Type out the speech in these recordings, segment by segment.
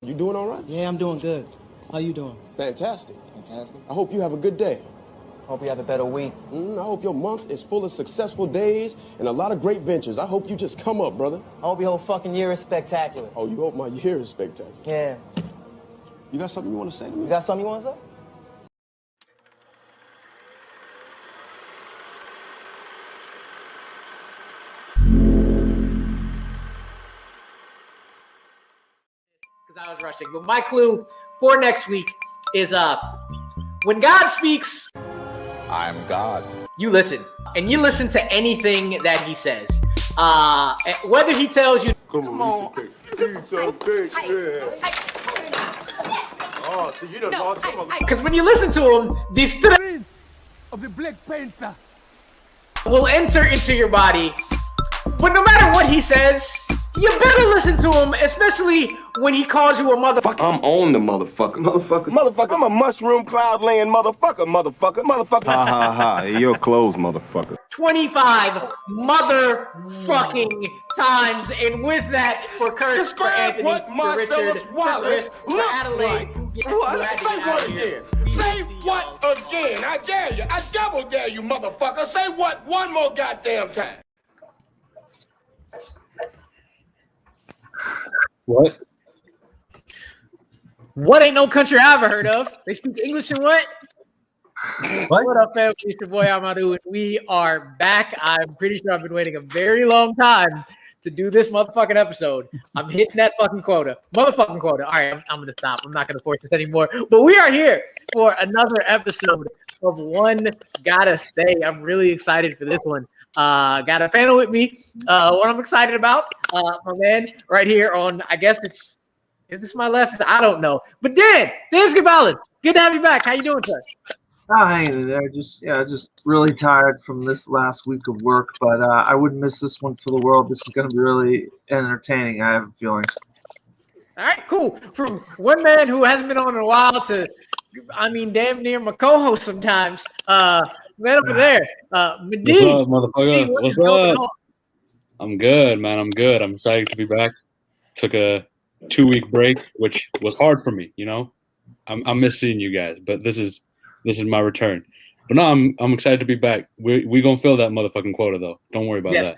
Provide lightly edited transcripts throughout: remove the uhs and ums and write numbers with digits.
You doing all right? Yeah, I'm doing good. How you doing? Fantastic. Fantastic. I hope you have a good day. Hope you have a better week. I hope your month is full of successful days and a lot of great ventures. I hope you just come up, brother. I hope your whole fucking year is spectacular. Oh, you hope my year is spectacular? Yeah. You got something you want to say to me? You got something you want to say? Because I was rushing. But my clue for next week is when God speaks, I'm God. you listen. And you listen to anything that he says. Whether he tells you, Come on. Piece of cake, yeah. Oh, so you done lost some of the... because when you listen to him, these three of the Black Panther will enter into your body. But no matter what he says, you better listen to him, especially when he calls you a motherfucker. I'm on the motherfucker. I'm a mushroom cloud laying motherfucker. Ha ha ha. You're closed, motherfucker. 25 motherfucking times. And with that, for Kurt, for Anthony, for Richard, for Chris, for Adelaide. Say what again? Say what again? I dare you. I double dare you, motherfucker. Say what one more goddamn time. What? What ain't no country I ever heard of? They speak English and what? What up, fam? It's your boy Amadou, and we are back. I'm pretty sure I've been waiting a very long time to do this motherfucking episode. I'm hitting that fucking quota. Motherfucking quota. All right, I'm going to stop. I'm not going to force this anymore. But we are here for another episode of One Gotta Stay. I'm really excited for this one. Got a panel with me. What I'm excited about, my man right here on, I guess is this my left? I don't know. But Dan Scabalin, good to have you back. How you doing, sir? Oh, hanging in there. Just really tired from this last week of work, but I wouldn't miss this one for the world. This is going to be really entertaining, I have a feeling. All right, cool. From one man who hasn't been on in a while to, I mean, damn near my co-host sometimes. Man over there, Medi. What's up, motherfucker? What's up? I'm good, man. I'm good. I'm excited to be back. Took a 2-week break, which was hard for me. You know, I miss seeing you guys, but this is my return. But no, I'm excited to be back. We gonna fill that motherfucking quota though. Don't worry about that.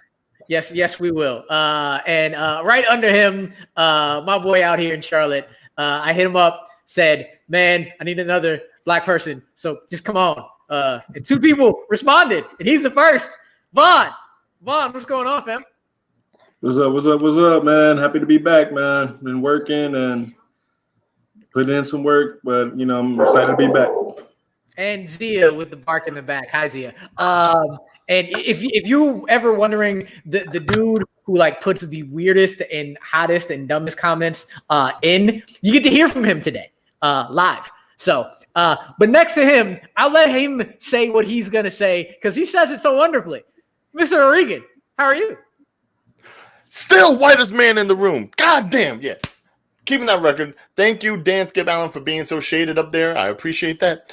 Yes, we will. And right under him, my boy out here in Charlotte, I hit him up, said, "Man, I need another black person. So just come on." And 2 people responded, and he's the first. Vaughn, what's going on, fam? What's up, man? Happy to be back, man. Been working and putting in some work, but you know, I'm excited to be back. And Zia with the bark in the back. Hi, Zia. And if you ever wondering the dude who like puts the weirdest and hottest and dumbest comments in, you get to hear from him today live. So, but next to him, I'll let him say what he's going to say because he says it so wonderfully. Mr. O'Regan, how are you? Still whitest man in the room. God damn, yeah. Keeping that record. Thank you, Dan Scabalin, for being so shaded up there. I appreciate that.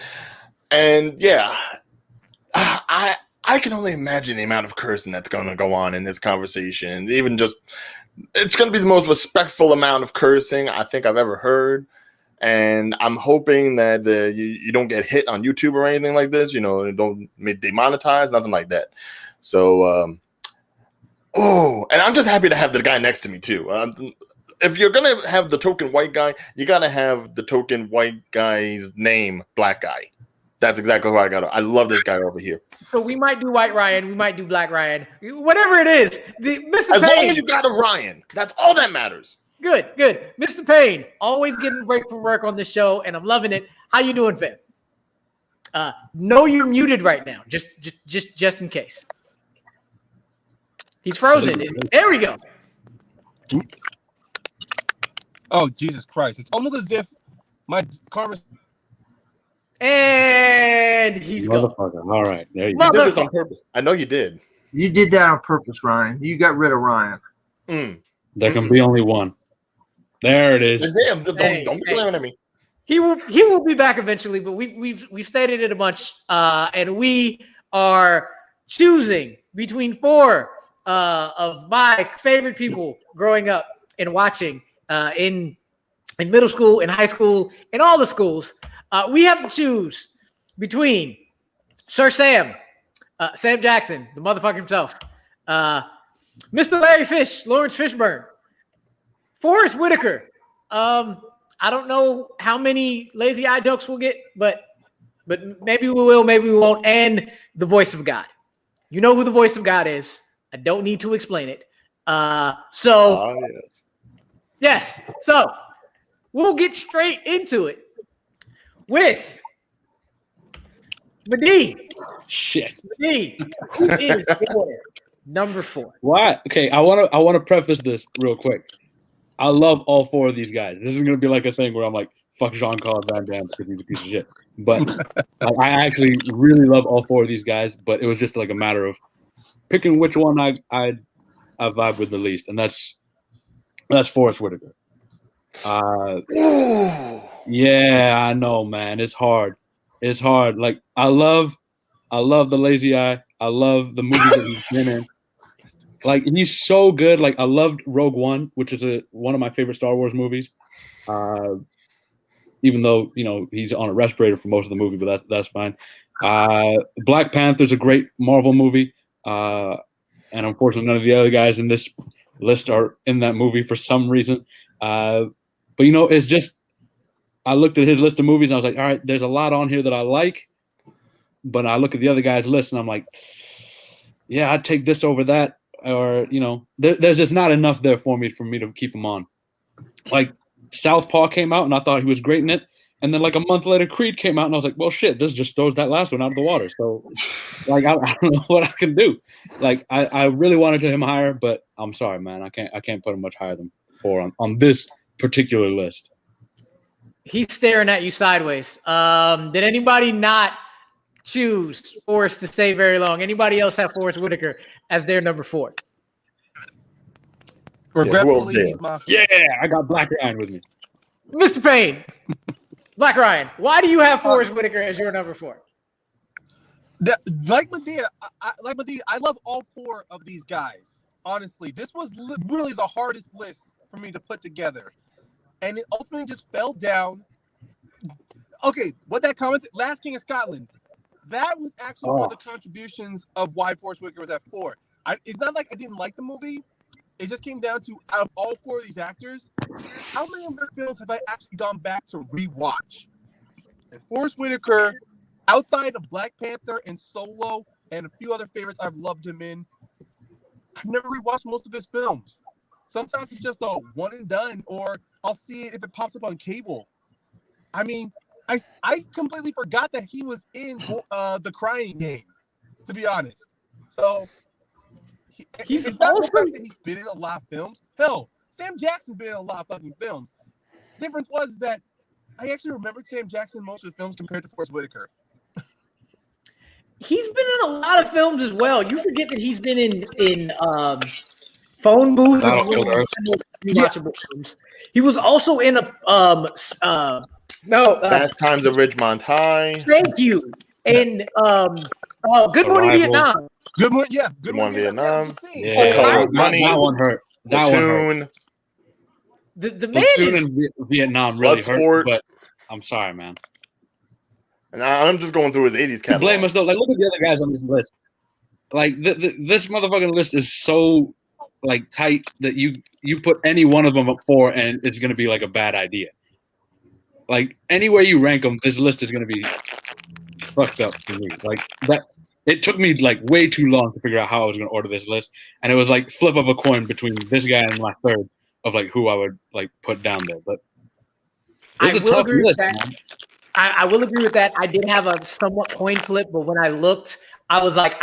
And yeah, I can only imagine the amount of cursing that's going to go on in this conversation. Even just, it's going to be the most respectful amount of cursing I think I've ever heard. And I'm hoping that you don't get hit on YouTube or anything like this. You know, don't get demonetized, nothing like that. So, and I'm just happy to have the guy next to me too. If you're gonna have the token white guy, you gotta have the token white guy's name, black guy. That's exactly who I got. I love this guy over here. So we might do White Ryan, we might do Black Ryan, whatever it is. Mr. As Payne, long as you got a Ryan, that's all that matters. Good. Mr. Payne, always getting a break from work on this show, and I'm loving it. How you doing, fam? No, you're muted right now, just in case. He's frozen. There we go. Oh, Jesus Christ. It's almost as if my conversation. And he's gone. All right. There you You go. did this on purpose. I know you did. You did that on purpose, Ryan. You got rid of Ryan. There can be only one. There it is. Damn, don't be blaming at me. He will be back eventually, but we've stated it a bunch, and we are choosing between 4 of my favorite people growing up and watching in in middle school, in high school, in all the schools, we have to choose between Sir Sam, Sam Jackson, the motherfucker himself, Mr. Larry Fish, Lawrence Fishburne, Forrest Whitaker. I don't know how many lazy eye jokes we'll get, but maybe we will, maybe we won't. And the voice of God. You know who the voice of God is. I don't need to explain it. Yes. So we'll get straight into it with Madi. Shit. Madi, who is your number 4? Why? Okay, I want to preface this real quick. I love all 4 of these guys. This is gonna be like a thing where I'm like, fuck Jean-Claude Van Damme because he's a piece of shit. But I actually really love all 4 of these guys. But it was just like a matter of picking which one I vibe with the least, and that's Forrest Whitaker. Yeah, I know, man. It's hard. It's hard. Like I love the lazy eye. I love the movie that he's been in. Like he's so good. Like I loved Rogue One, which is one of my favorite Star Wars movies. Even though he's on a respirator for most of the movie, but that's fine. Black Panther's a great Marvel movie, and unfortunately, none of the other guys in this list are in that movie for some reason. But it's just I looked at his list of movies and I was like, all right, there's a lot on here that I like, but I look at the other guys' list and I'm like, yeah, I'd take this over that. Or there's just not enough there for me to keep him on. Like Southpaw came out and I thought he was great in it, and then like a month later Creed came out and I was like, well shit, this just throws that last one out of the water. So like I don't know what I can do. Like I really wanted him higher, but I'm sorry, man, I can't put him much higher than 4 on this particular list. He's staring at you sideways. Did anybody not choose Forrest to stay very long? Anybody else have Forrest Whitaker as their number 4? Regretfully, yeah, I got Black Ryan with me. Mr. Payne, Black Ryan, why do you have Forrest Whitaker as your number 4? Like Medea, I love all 4 of these guys. Honestly, this was really the hardest list for me to put together, and it ultimately just fell down. Okay, what that comment? Last King of Scotland. That was actually one of the contributions of why Forrest Whitaker was at 4. It's not like I didn't like the movie. It just came down to, out of all 4 of these actors, how many of their films have I actually gone back to rewatch? And Forrest Whitaker, outside of Black Panther and Solo and a few other favorites I've loved him in, I've never rewatched most of his films. Sometimes it's just a one and done, or I'll see it if it pops up on cable. I mean, I completely forgot that he was in The Crying Game, to be honest. So it's not the fact that he's been in a lot of films. Hell, Sam Jackson's been in a lot of fucking films. Difference was that I actually remembered Sam Jackson in most of the films compared to Forrest Whitaker. He's been in a lot of films as well. You forget that he's been in Phone Booth. Rewatchable films. He was also in Fast Times at Ridgemont High. Thank you. And Good Morning Vietnam. Good morning, yeah. Good Morning Vietnam. Yeah, Money. That one hurt. That one hurt. The man is in Vietnam really hurt, but I'm sorry, man. And I'm just going through his 80s catalog. Blame us though. Like, look at the other guys on this list. Like, this motherfucking list is so like tight that you put any one of them up 4 and it's gonna be like a bad idea. Like anywhere you rank them, this list is gonna be fucked up for me. Like that. It took me like way too long to figure out how I was gonna order this list, and it was like flip of a coin between this guy and my third of like who I would like put down there. But it's a tough list, man. I will agree with that. I did have a somewhat coin flip, but when I looked, I was like,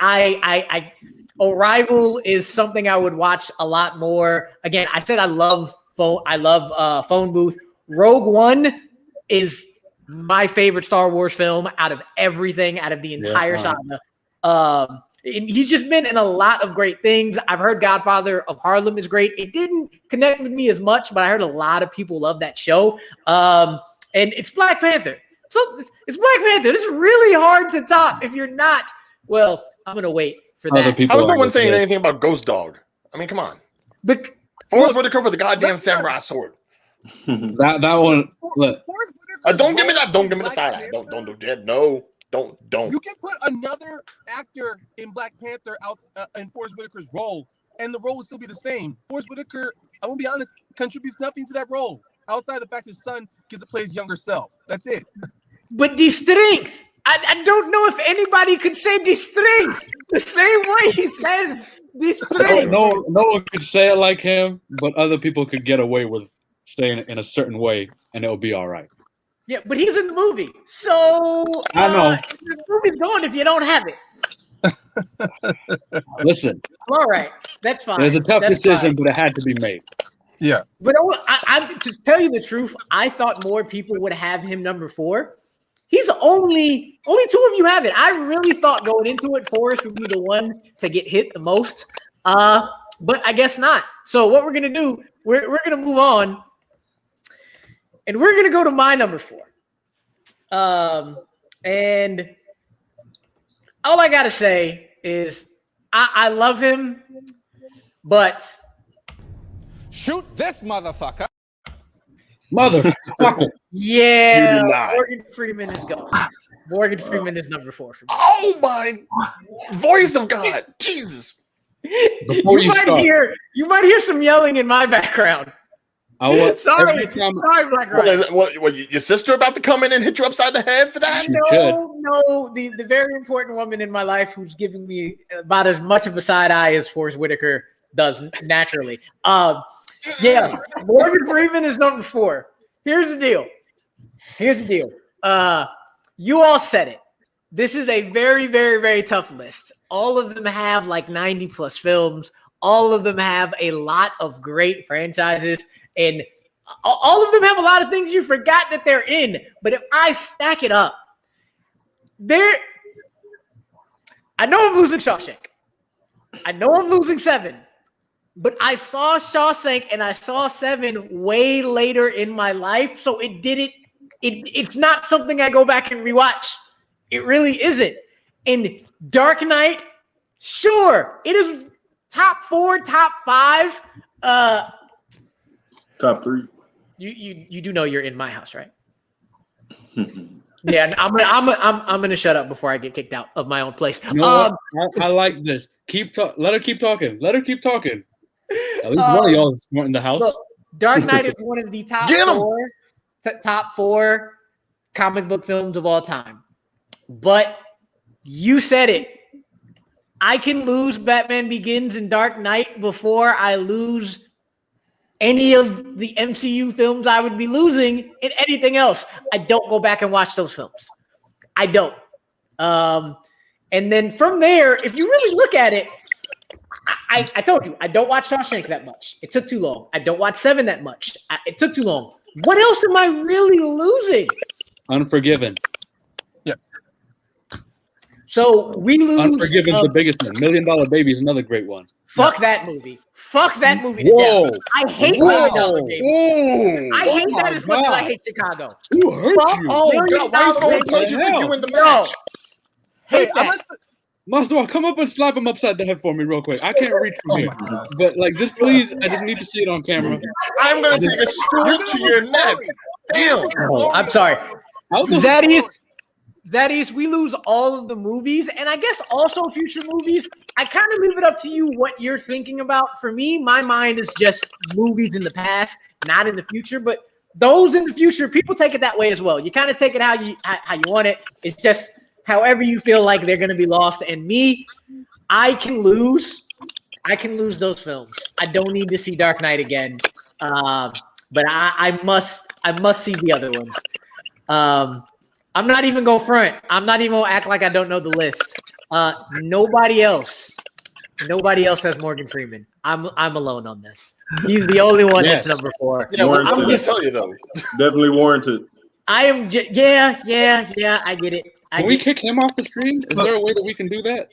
Arrival is something I would watch a lot more. Again, I said I love Phone Booth. Rogue One is my favorite Star Wars film out of everything, out of the entire saga. And he's just been in a lot of great things. I've heard Godfather of Harlem is great. It didn't connect with me as much, but I heard a lot of people love that show. And it's Black Panther. So it's Black Panther. It's really hard to top if you're not. Well, I'm going to wait for that. How was no one saying anything about Ghost Dog? I mean, come on. Forrest Whitaker with the goddamn samurai sword. That one. Look, don't give me that. Don't give me the side eye. Don't do that. No. Don't. You can put another actor in Black Panther out in Forrest Whitaker's role, and the role will still be the same. Forrest Whitaker, I will be honest, contributes nothing to that role outside the fact his son gets to play his younger self. That's it. But the strength. I don't know if anybody could say the strength the same way he says the strength. no one could say it like him, but other people could get away with saying it in a certain way, and it'll be all right. Yeah, but he's in the movie, so I know the movie's gone if you don't have it. Listen, All right, that's fine. it was a tough That's decision, fine. but it had to be made. Yeah. But I to tell you the truth, I thought more people would have him number 4. He's only 2 of you have it. I really thought going into it, Forrest would be the one to get hit the most. But I guess not. So what we're gonna do, we're gonna move on, and we're gonna go to my number 4. And all I gotta say is I love him, but Shoot this motherfucker. Motherfucker. yeah, You do not. Morgan Freeman is gone. Morgan Freeman is number 4 for me. Oh my voice of God, Jesus! Before you start, You might hear some yelling in my background. Sorry, Black Ryan. What, your sister about to come in and hit you upside the head for that? No, the very important woman in my life who's giving me about as much of a side eye as Forrest Whitaker does naturally. Yeah, Morgan Freeman is number 4. Here's the deal. You all said it. This is a very, very, very tough list. All of them have like 90 plus films. All of them have a lot of great franchises. And all of them have a lot of things you forgot that they're in. But if I stack it up, I know I'm losing Shawshank. I know I'm losing 7. But I saw Shawshank and I saw 7 way later in my life. So it's not something I go back and rewatch. It really isn't. And Dark Knight, sure, it is top 4, top 5. Top 3. You do know you're in my house, right? Yeah, I'm gonna shut up before I get kicked out of my own place. You know what? I like this. Let her keep talking. At least one of y'all is in the house. Look, Dark Knight is one of the top 4 comic book films of all time. But you said it. I can lose Batman Begins and Dark Knight before I lose any of the MCU films I would be losing in anything else. I don't go back and watch those films. I don't. And then from there, if you really look at it, I told you, I don't watch Shawshank that much. It took too long. I don't watch 7 that much. It took too long. What else am I really losing? Unforgiven. Yeah. So we lose. Unforgiven's the biggest one. $1 Million Baby is another great one. Fuck that movie. Fuck that movie to Whoa. death. I hate $1 Million Baby. I hate that as much as I hate Chicago. Who hurt you? Oh God! Why you throwing punches with you in the match? Hey, Maslow, come up and slap him upside the head for me real quick. I can't reach from here. But like, just please, I just need to see it on camera. I'm gonna take a stool to your neck. Damn. Oh, I'm sorry. Zaddies, we lose all of the movies, and I guess also future movies. I kind of leave it up to you what you're thinking about. For me, my mind is just movies in the past, not in the future. But those in the future, people take it that way as well. You kind of take it how you want it. It's just however you feel like they're going to be lost. And me, I can lose those films. I don't need to see Dark Knight again, but I must see the other ones. I'm not even going front. I'm not even going to act like I don't know the list. Nobody else has Morgan Freeman. I'm alone on this. He's the only one that's number 4. Yeah, well, I'm just tell you though. Definitely warranted. I am yeah. I get it. Can we kick him off the stream? Is there a way that we can do that?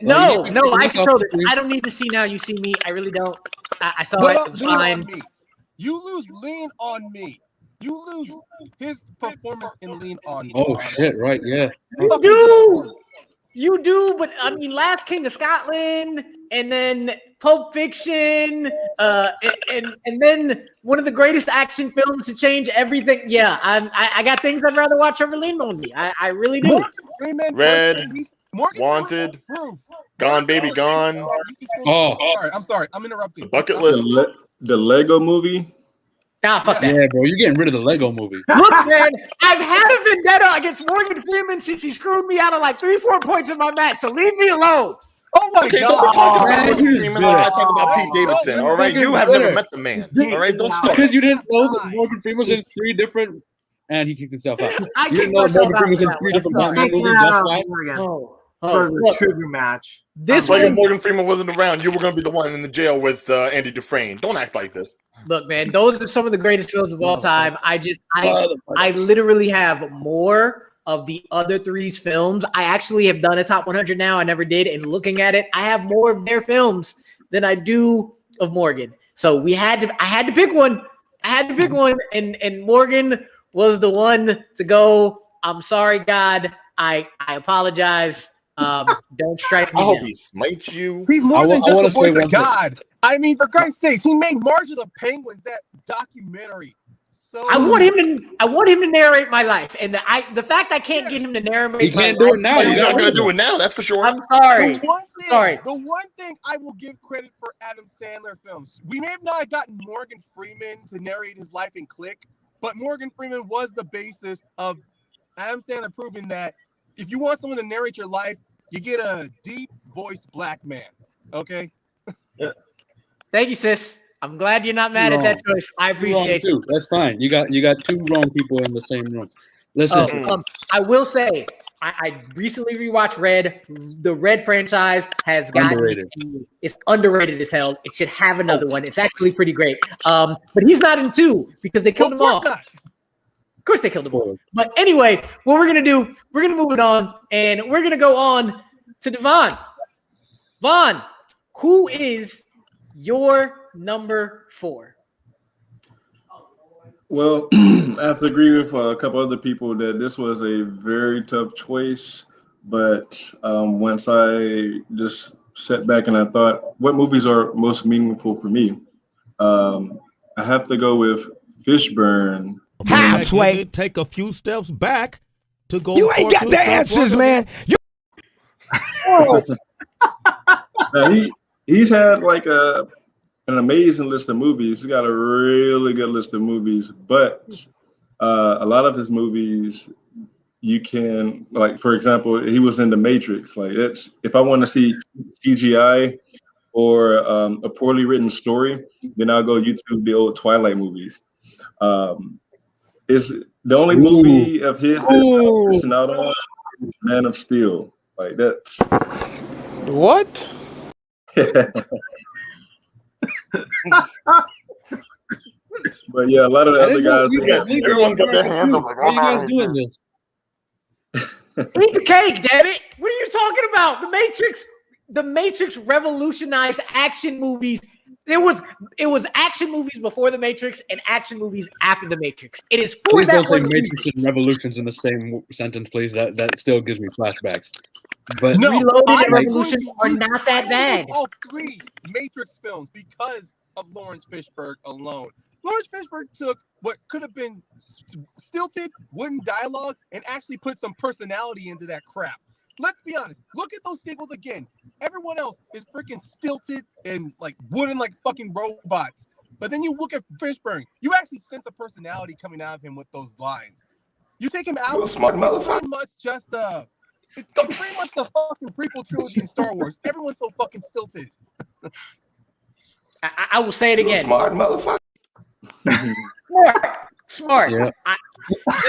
No, I control this. I don't need to see Now You See Me. I really don't. I saw it. It was fine. You lose Lean on Me. You lose his performance in Lean on Me. Oh shit! Right? Yeah. You do, but I mean, Last King of Scotland, and then Pulp Fiction, and then one of the greatest action films to change everything. Yeah, I got things I'd rather watch over Lean Only. I really do. Freeman, Red, Morgan Wanted, Freeman, Gone Baby Gone, I'm sorry, I'm interrupting. Bucket List. The Lego movie. Nah, fuck that. Yeah, bro, you're getting rid of the Lego movie. Look, man, I've had a vendetta against Morgan Freeman since he screwed me out of like 3-4 points in my match. So leave me alone. Oh my Okay, God! don't talk about Man, Morgan he's Freeman. good. I talk about Pete Davidson. All right, you have never met the man. All right, don't start. Because you didn't know that Morgan Freeman was in 3 different, and he kicked himself out. I You didn't kicked know myself Morgan out Freeman was in for 3 that different one. Batman movies. That's why. For the Look, trivia match. this Like if one, Morgan Freeman wasn't around, you were going to be the one in the jail with Andy Dufresne. Don't act like this. look, man, those are some of the greatest films of all time. I literally have more of the other three's films. I actually have done a top 100 now. I never did. And looking at it, I have more of their films than I do of Morgan. So I had to pick one. And Morgan was the one to go. I'm sorry, God. I apologize. Don't strike me I hope down. he smites you. He's more than just wanna a voice say of God. I mean, for Christ's sakes, he made March of the Penguins, that documentary. So I want him to narrate my life, and the fact I can't get him to narrate. He can't do it now. Oh, he's not going to do it now. That's for sure. I'm sorry. The one thing I will give credit for Adam Sandler films, we may have not gotten Morgan Freeman to narrate his life in Click, but Morgan Freeman was the basis of Adam Sandler proving that if you want someone to narrate your life, you get a deep-voiced black man. Okay? Thank you, sis. I'm glad you're not mad at that choice. I appreciate it. That's fine. You got 2 wrong people in the same room. Listen, I will say, I recently rewatched Red. The Red franchise has gotten Underrated. It's underrated as hell. It should have another one. It's actually pretty great. But he's not in 2 because they killed him off. Of course they killed him off. But anyway, what we're gonna do, we're gonna move it on, and we're gonna go on to Devon. Vaughn, who is your number 4? Well, I have to agree with a couple other people that this was a very tough choice. But once I just sat back and I thought, what movies are most meaningful for me? I have to go with Fishburne. Halfway, take a few steps back to go. You ain't got the answers, man. He's had like an amazing list of movies. He's got a really good list of movies, but a lot of his movies you can, like, for example, he was in The Matrix. Like, it's, if I want to see CGI or a poorly written story, then I'll go YouTube the old Twilight movies. Is the only movie of his that I'm missing out on is Man of Steel. Like, that's What? But yeah, a lot of the other guys. Everyone's got their hands up like, Why are you guys doing this? Eat the cake, damn it! What are you talking about? The Matrix revolutionized action movies. It was action movies before the Matrix and action movies after the Matrix. It is for Please that don't say one. Matrix and Revolutions in the same sentence, please. That still gives me flashbacks. But No, Reloaded and I'm Revolution going to are not that bad. all 3 Matrix films because of Lawrence Fishburne alone. Lawrence Fishburne took what could have been stilted, wooden dialogue and actually put some personality into that crap. Let's be honest. Look at those sequels again. Everyone else is freaking stilted and like wooden, like fucking robots. But then you look at Fishburne, you actually sense a personality coming out of him with those lines. You take him out, it's pretty much just it's pretty much the fucking prequel trilogy in Star Wars. Everyone's so fucking stilted. I will say it again. Smart motherfucker. Smart. Yeah.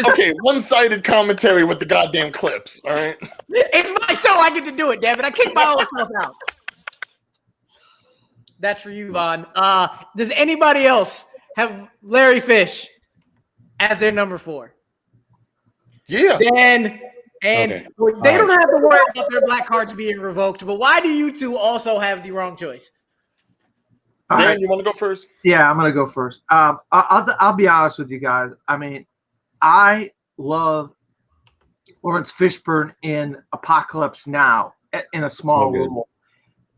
Okay, one-sided commentary with the goddamn clips. All right. It's my show. I get to do it, damn it. I kick my own self out. That's for you, Vaughn. Does anybody else have Larry Fish as their number 4? Yeah. Then and Okay. they don't have to worry about their black cards being revoked. But why do you two also have the wrong choice? All Dan, right. you want to go first? Yeah, I'm gonna go first. I'll be honest with you guys. I mean, I love Lawrence Fishburne in Apocalypse Now in a small Okay. role,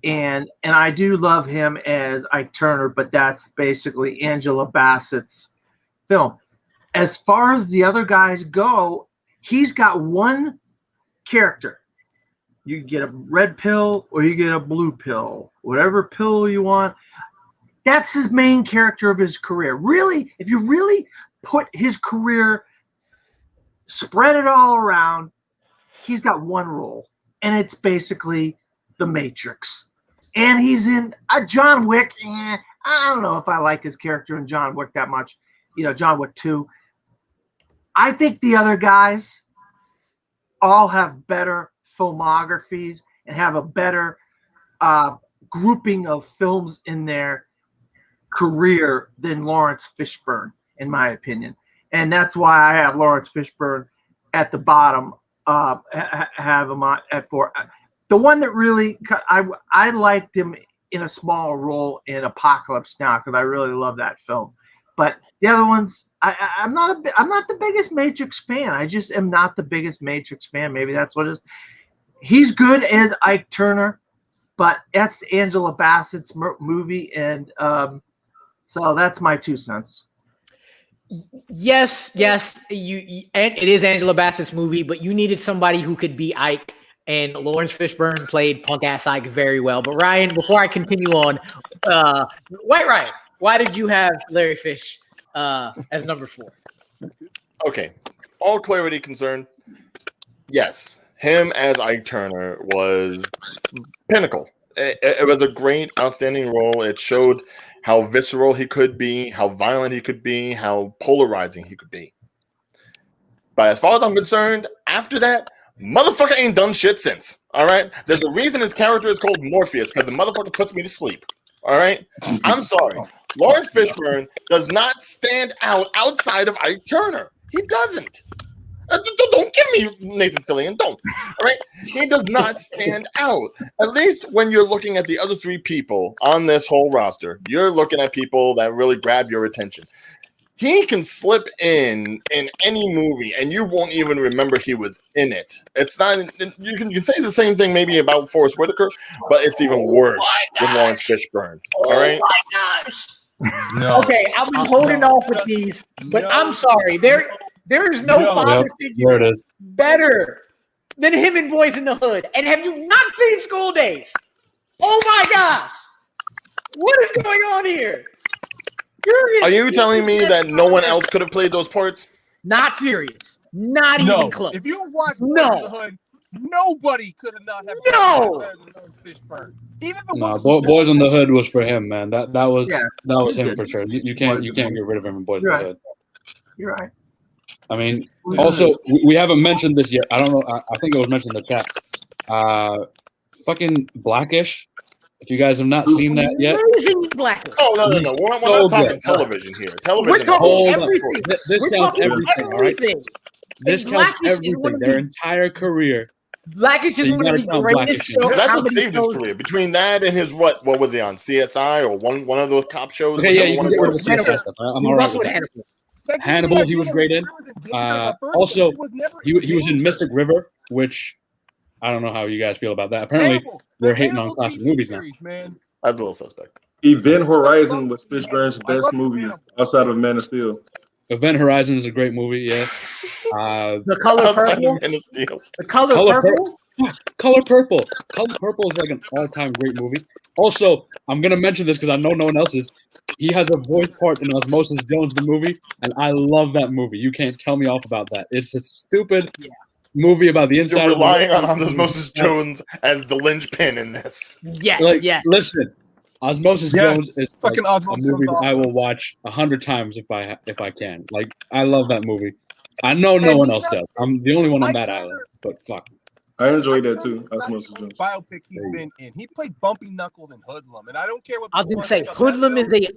and I do love him as Ike Turner, but that's basically Angela Bassett's film. As far as the other guys go, he's got one character. You get a red pill or you get a blue pill, whatever pill you want. That's his main character of his career. Really, if you really put his career, spread it all around, he's got one role, and it's basically The Matrix. And he's in John Wick. I don't know if I like his character in John Wick that much. John Wick 2. I think the other guys all have better filmographies and have a better grouping of films in their career than Lawrence Fishburne, in my opinion. And that's why I have Lawrence Fishburne at the bottom, have him at 4. The one that really I liked him in a small role in Apocalypse Now, because I really love that film. But the other ones, I'm not the biggest Matrix fan. I just am not the biggest Matrix fan. Maybe that's what it is. He's good as Ike Turner, but that's Angela Bassett's movie, and so that's my 2 cents. Yes, you and it is Angela Bassett's movie, but you needed somebody who could be Ike, and Lawrence Fishburne played punk ass Ike very well. But Ryan, before I continue on, White Ryan, why did you have Larry Fish as number 4? Okay, all clarity concerned. Yes, him as Ike Turner was pinnacle. It was a great, outstanding role. It showed how visceral he could be, how violent he could be, how polarizing he could be. But as far as I'm concerned, after that, motherfucker ain't done shit since. All right? There's a reason his character is called Morpheus, because the motherfucker puts me to sleep. All right? I'm sorry. Lawrence Fishburne does not stand out outside of Ike Turner. He doesn't. Don't give me Nathan Fillion. Don't. All right? He does not stand out. At least when you're looking at the other 3 people on this whole roster, you're looking at people that really grab your attention. He can slip in any movie, and you won't even remember he was in it. It's not. You can say the same thing maybe about Forrest Whitaker, but it's even worse with Lawrence Fishburne. All right. Oh my gosh. No. Okay, I've been holding off with these, but I'm sorry. There is no father figure better than him in Boys in the Hood. And have you not seen School Days? Oh my gosh. What is going on here? Are you telling me that no one else could have played those parts? Not Furious. Not even close. If you watch Boys in the Hood, nobody could have not have Fishburne. Even Boys in the Hood was for him, man. That was him for sure. You can't get rid of him in Boys in the Hood. You're right. I mean, also we haven't mentioned this yet. I don't know. I think it was mentioned in the chat. Fucking Blackish. If you guys have not seen that yet, Blackish. Oh no. We're not talking television here. Television. We're talking everything. This counts everything. All right. This counts everything. Their entire career. Blackish is one of the greatest shows. That's what saved his career. Between that and his what was he on? CSI or one of those cop shows? Okay, yeah, you can get rid of the CSI stuff. I'm all right with that. Hannibal, he was great in. Also, he was in Mystic River, which I don't know how you guys feel about that. Apparently, we're hating on classic movies now. That's a little suspect. Event Horizon was Fishburne's best movie outside of Man of Steel. Event Horizon is a great movie, yeah. The Color Purple. The Color Purple. Color Purple. Color Purple is like an all-time great movie. Also, I'm gonna mention this because I know no one else is. He has a voice part in Osmosis Jones, the movie, and I love that movie. You can't tell me off about that. It's a stupid movie about the inside. You're relying on Osmosis Jones as the linchpin in this. Yes, Listen, Osmosis Jones is like a movie that I will watch 100 times if I can. Like, I love that movie. I know no one else does. I'm the only one on that island, but fuck. I enjoyed that too. Osmosis Jones. Biopic he's been in. He played Bumpy Knuckles in Hoodlum, and I don't care what. I was going to say Hoodlum is a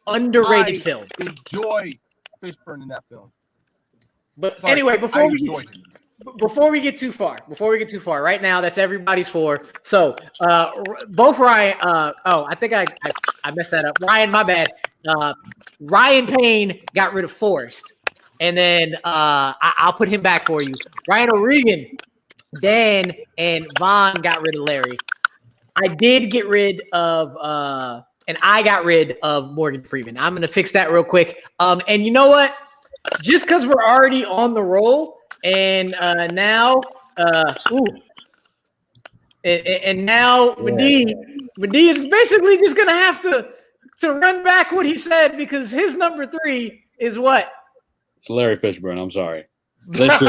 underrated film. Enjoy Fishburne in that film. But anyway, before we get too far, right now that's everybody's 4. So both Ryan. I think I messed that up. Ryan, my bad. Ryan Payne got rid of Forrest, and then I'll put him back for you. Ryan O'Regan, Dan, and Vaughn got rid of Larry. I did get rid of and I got rid of Morgan Freeman. I'm gonna fix that real quick. And you know what? Just because we're already on the roll, and now and now Madi is basically just gonna have to run back what he said, because his number 3 is what? It's Larry Fishburne. I'm sorry. Listen,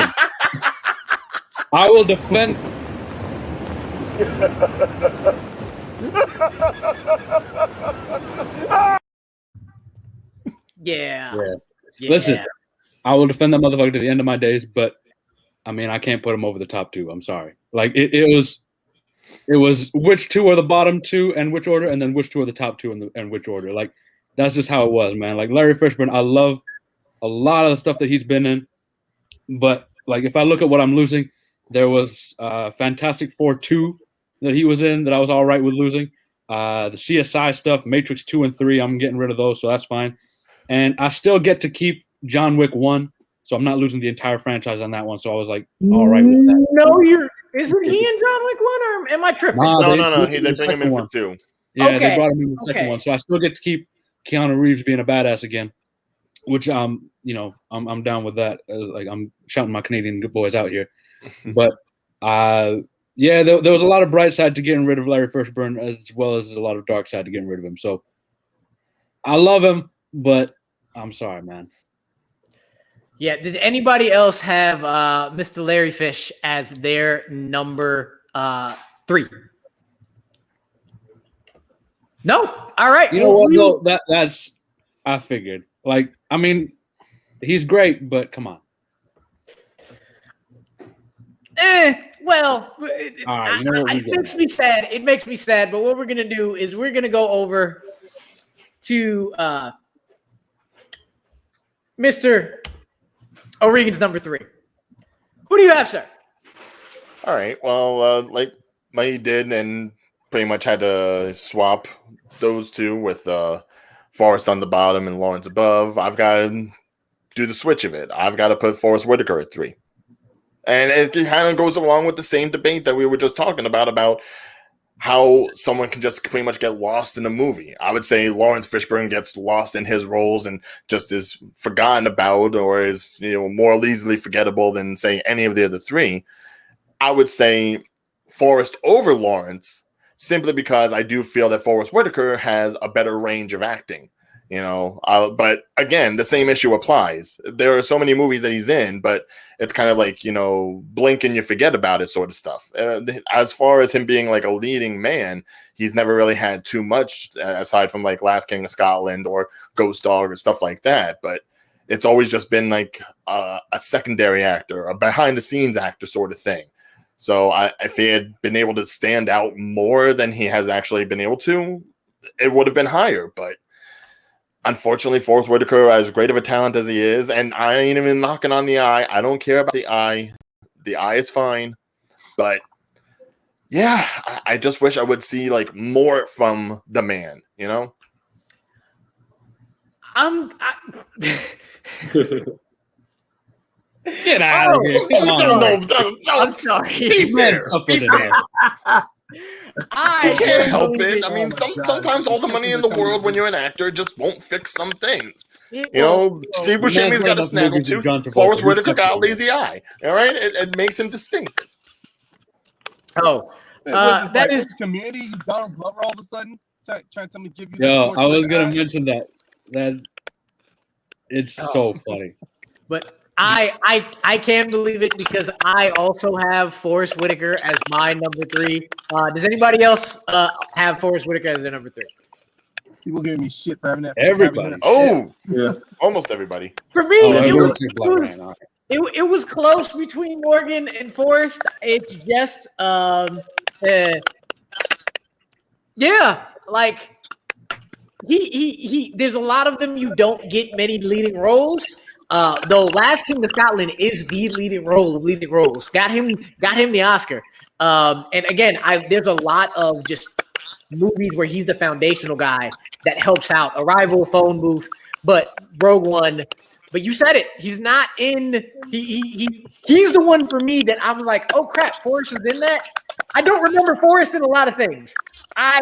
I will defend. Yeah. Listen, I will defend that motherfucker to the end of my days, but I mean, I can't put him over the top 2. I'm sorry. Like it was which 2 are the bottom 2 and which order, and then which 2 are the top 2 and which order. Like that's just how it was, man. Like Larry Fishburne, I love a lot of the stuff that he's been in, but like if I look at what I'm losing, there was Fantastic Four 2 that he was in that I was all right with losing. The CSI stuff, Matrix 2 and 3, I'm getting rid of those, so that's fine. And I still get to keep John Wick 1, so I'm not losing the entire franchise on that one. So I was like, all right with that. No, isn't he in John Wick 1, or am I tripping? No. They bring him in for 2. Yeah, they brought him in the second one, so I still get to keep Keanu Reeves being a badass again, which I'm down with that. Like I'm shouting my Canadian good boys out here, but yeah, there was a lot of bright side to getting rid of Larry Fishburne, as well as a lot of dark side to getting rid of him. So I love him, but I'm sorry, man. Yeah. Did anybody else have Mr. Larry Fish as their number 3? No. All right. You know what? No, that's I figured. Like, I mean, he's great, but come on. Well, all right, you know what it makes me sad. It makes me sad. But what we're gonna do is we're gonna go over to Mr. O'Regan's number 3. Who do you have, sir? All right. Well, like Mikey did, and pretty much had to swap those 2 with Forrest on the bottom and Lawrence above. I've got to do the switch of it. I've got to put Forrest Whitaker at 3. And it kind of goes along with the same debate that we were just talking about how someone can just pretty much get lost in a movie. I would say Lawrence Fishburne gets lost in his roles and just is forgotten about, or is more easily forgettable than, say, any of the other 3. I would say Forrest over Lawrence, simply because I do feel that Forrest Whitaker has a better range of acting. But again, the same issue applies. There are so many movies that he's in, but it's kind of like, blink and you forget about it sort of stuff. As far as him being like a leading man, he's never really had too much aside from like Last King of Scotland or Ghost Dog or stuff like that. But it's always just been like a secondary actor, a behind the scenes actor sort of thing. So if he had been able to stand out more than he has actually been able to, it would have been higher. But unfortunately, Forrest Whitaker, as great of a talent as he is, and I ain't even knocking on the eye. I don't care about the eye. The eye is fine. But yeah, I just wish I would see like more from the man, Get out of here. Come on. No, I'm sorry. Be fair. I can't help it. I mean, sometimes all the money in the world when you're an actor just won't fix some things. Steve Buscemi's got a snaggle tooth. Forrest Whitaker got a lazy eye. All right, it makes him distinctive. That is Community. Donald Glover all of a sudden trying to tell me give you. Yo, I was gonna mention that it's so funny. But I can't believe it, because I also have Forrest Whitaker as my number 3. Does anybody else have Forrest Whitaker as their number 3? People giving me shit for having that. Everybody. Yeah. Almost everybody. For me, it was close between Morgan and Forrest. It's just yeah, like he there's a lot of them you don't get many leading roles. Though Last King of Scotland is the leading role of leading roles. Got him the Oscar. And again, there's a lot of just movies where he's the foundational guy that helps out. Arrival, Phone Booth, but Rogue One. But you said it. He's not in. He's the one for me that I'm like, oh crap, Forrest is in that. I don't remember Forrest in a lot of things. I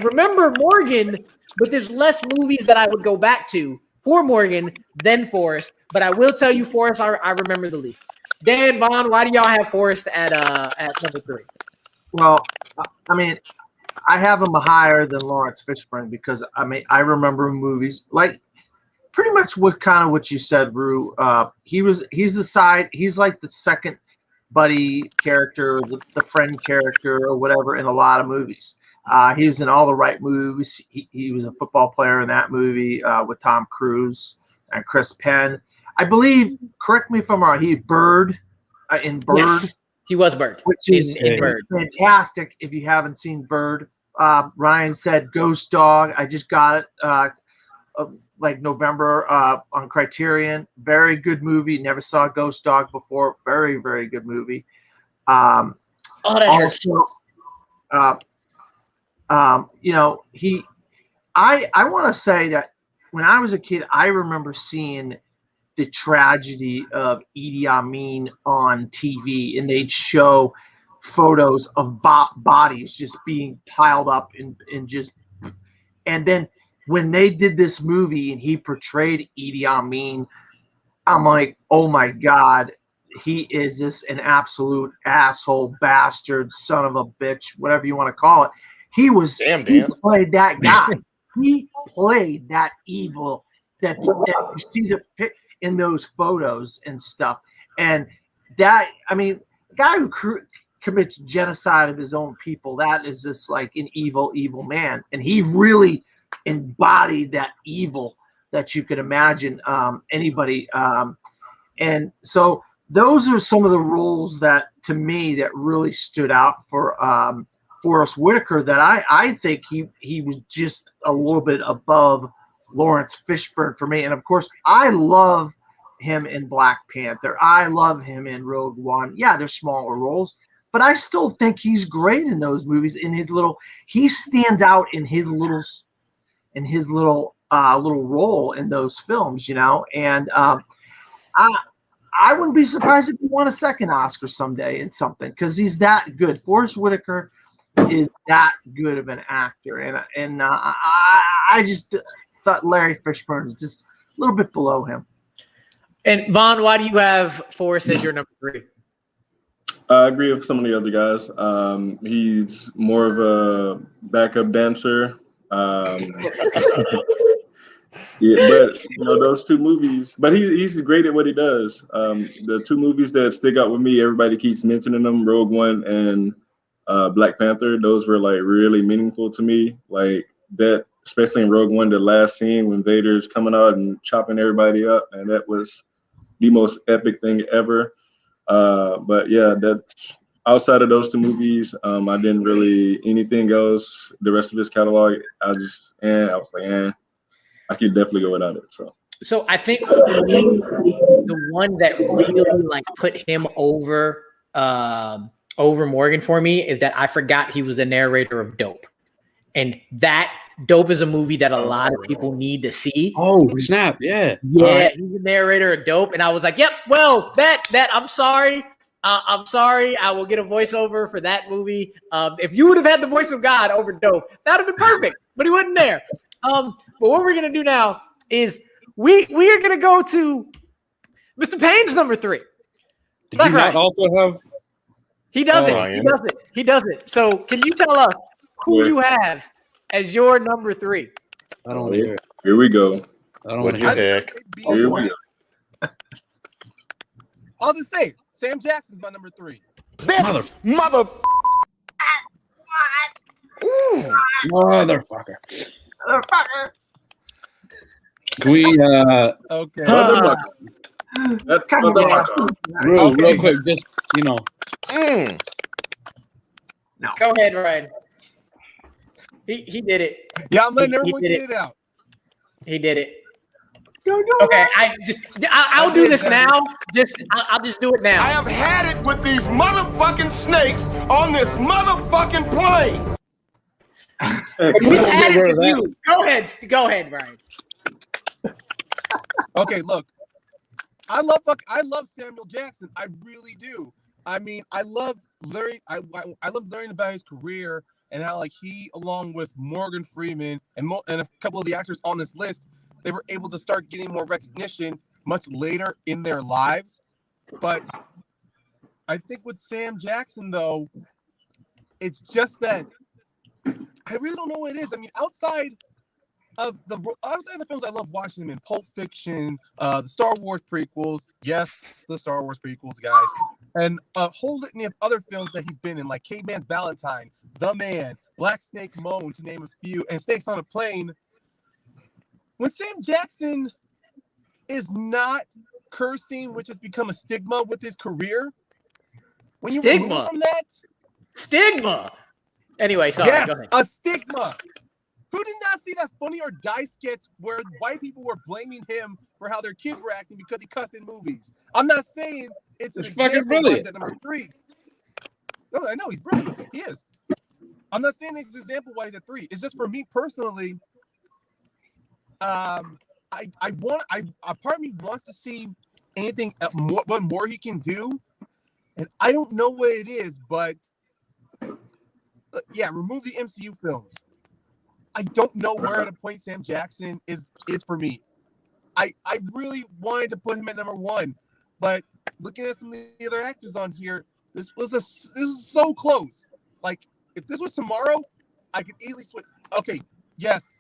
remember Morgan, but there's less movies that I would go back to for Morgan than Forrest. But I will tell you, Forrest, I remember the least. Dan, Vaughn, why do y'all have Forrest at number 3? Well, I mean, I have him higher than Lawrence Fishburne because I remember movies like pretty much what you said, Rue. He's like the second buddy character, the friend character or whatever in a lot of movies. He was in all the right movies. He was a football player in that movie with Tom Cruise and Chris Penn. I believe, correct me if I'm wrong, he Bird in Bird. Yes, he was Bird. Which is Bird. Fantastic if you haven't seen Bird. Ryan said Ghost Dog. I just got it like November on Criterion. Very good movie. Never saw Ghost Dog before. Very, very good movie. That hurts. You know, I want to say that when I was a kid, I remember seeing the tragedy of Idi Amin on TV, and they'd show photos of bodies just being piled up and then when they did this movie and he portrayed Idi Amin, I'm like, oh my God, he is just an absolute asshole, bastard, son of a bitch, whatever you want to call it. He played that guy. He played that evil that you see in those photos and stuff. And that, I mean, the guy who commits genocide of his own people, that is just like an evil, evil man. And he really embodied that evil that you could imagine anybody. And so those are some of the roles that, to me, that really stood out for Forrest Whitaker, that I think he was just a little bit above Lawrence Fishburne for me. And of course, I love him in Black Panther. I love him in Rogue One. Yeah, they're smaller roles, but I still think he's great in those movies. He stands out in his little role in those films, you know. And I wouldn't be surprised if he won a second Oscar someday in something, because he's that good. Forrest Whitaker is that good of an actor, and I just thought Larry Fishburne was just a little bit below him. And Vaughn, why do you have Forrest as your number 3? I agree with some of the other guys. He's more of a backup dancer. Yeah, but you know, those two movies. But he's great at what he does. The two movies that stick out with me, everybody keeps mentioning them: Rogue One and Black Panther. Those were like really meaningful to me. Like that, especially in Rogue One, the last scene when Vader's coming out and chopping everybody up, and that was the most epic thing ever. But yeah, that's outside of those two movies. I didn't really anything else. The rest of his catalog, I was like, I could definitely go without it. So I think for me, the one that really like put him over Morgan for me is that I forgot he was the narrator of Dope, and that Dope is a movie that a lot of people need to see. Oh snap! Yeah, right. He's the narrator of Dope, and I was like, yep. Well, that I'm sorry. I'm sorry. I will get a voiceover for that movie. If you would have had the voice of God over Dope, that would have been perfect. But he wasn't there. But what we're gonna do now is we are gonna go to Mr. Payne's number 3. Did you not also have? He does it. He does it. So can you tell us who you have as your number 3? I don't hear it. Here we go. I don't want to hear it. Here we go. I'll just say Sam Jackson's my number 3. This mother. Motherfucker. Can we Okay. That's real quick, just No. Go ahead, Ryan. He did it. Yeah, I'm letting everyone get it out. He did it. Okay, I'll do this now. I'll just do it now. I have had it with these motherfucking snakes on this motherfucking plane. We've had it with you. Go ahead, Ryan. Okay, look, I love Samuel Jackson. I really do. I mean, I love learning. I love learning about his career and how like he, along with Morgan Freeman and a couple of the actors on this list, they were able to start getting more recognition much later in their lives. But I think with Sam Jackson, though, it's just that I really don't know what it is. I mean, outside of the films I love watching him in, Pulp Fiction, the Star Wars prequels, yes, the Star Wars prequels, guys, and a whole litany of other films that he's been in, like Caveman's Valentine, The Man, Black Snake Moan, to name a few, and Snakes on a Plane. When Sam Jackson is not cursing, which has become a stigma with his career, when you remove from that, stigma. Anyway, sorry. Yes, go ahead. A stigma. Who did not see that Funny or Die sketch where white people were blaming him for how their kids were acting because he cussed in movies? I'm not saying it's an fucking brilliant. At number 3. No, I know he's brilliant. He is. I'm not saying it's an example why he's at 3. It's just for me personally. A part of me wants to see anything what more he can do, and I don't know what it is, but yeah, remove the MCU films. I don't know where at a point Sam Jackson is for me. I really wanted to put him at number 1, but looking at some of the other actors on here, this is so close. Like if this was tomorrow, I could easily switch. Okay, yes.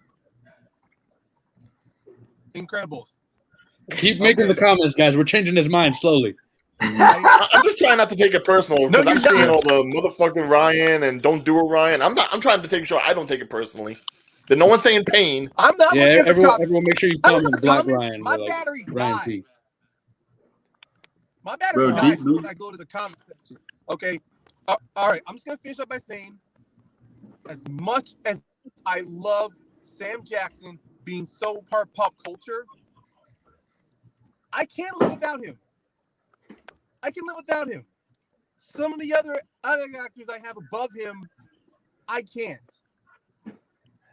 Incredibles. Keep making the comments, guys. We're changing his mind slowly. I'm just trying not to take it personal because No, I'm you're seeing not. all the motherfucking Ryan and don't do it, Ryan. I'm trying to take sure I don't take it personally. That no one's saying pain. I'm not. Yeah, everyone make sure you comment Black comments. Ryan. My Like battery Ryan dies. P. My battery Bro, dies deep when I go to the comment section. Okay. All right. I'm just gonna finish up by saying, as much as I love Sam Jackson being so part of pop culture, I can't live without him. I can live without him. Some of the other actors I have above him, I can't.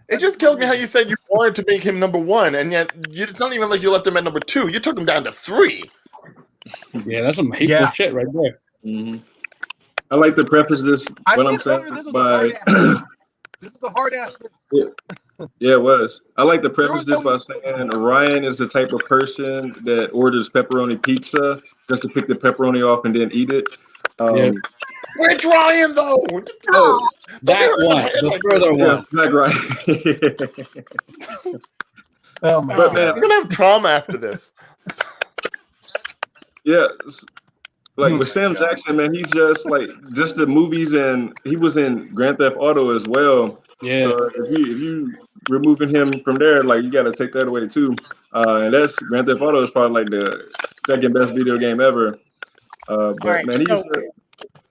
It just killed me how you said you wanted to make him number 1, and yet it's not even like you left him at number 2. You took him down to 3. Yeah, that's some hateful shit right there. Mm-hmm. I like to preface this what I'm saying by this was a hard ass. Yeah, it was. I like to preface this by saying Ryan is the type of person that orders pepperoni pizza just to pick the pepperoni off and then eat it. Which Ryan though? Oh, that one, the further one. Black Ryan. Oh my God. You're gonna have trauma after this. Yeah, like with Sam Jackson, man, he's just the movies, and he was in Grand Theft Auto as well. Yeah. So if you removing him from there, like you got to take that away too. And that's Grand Theft Auto is probably like the second best video game ever. But right, man,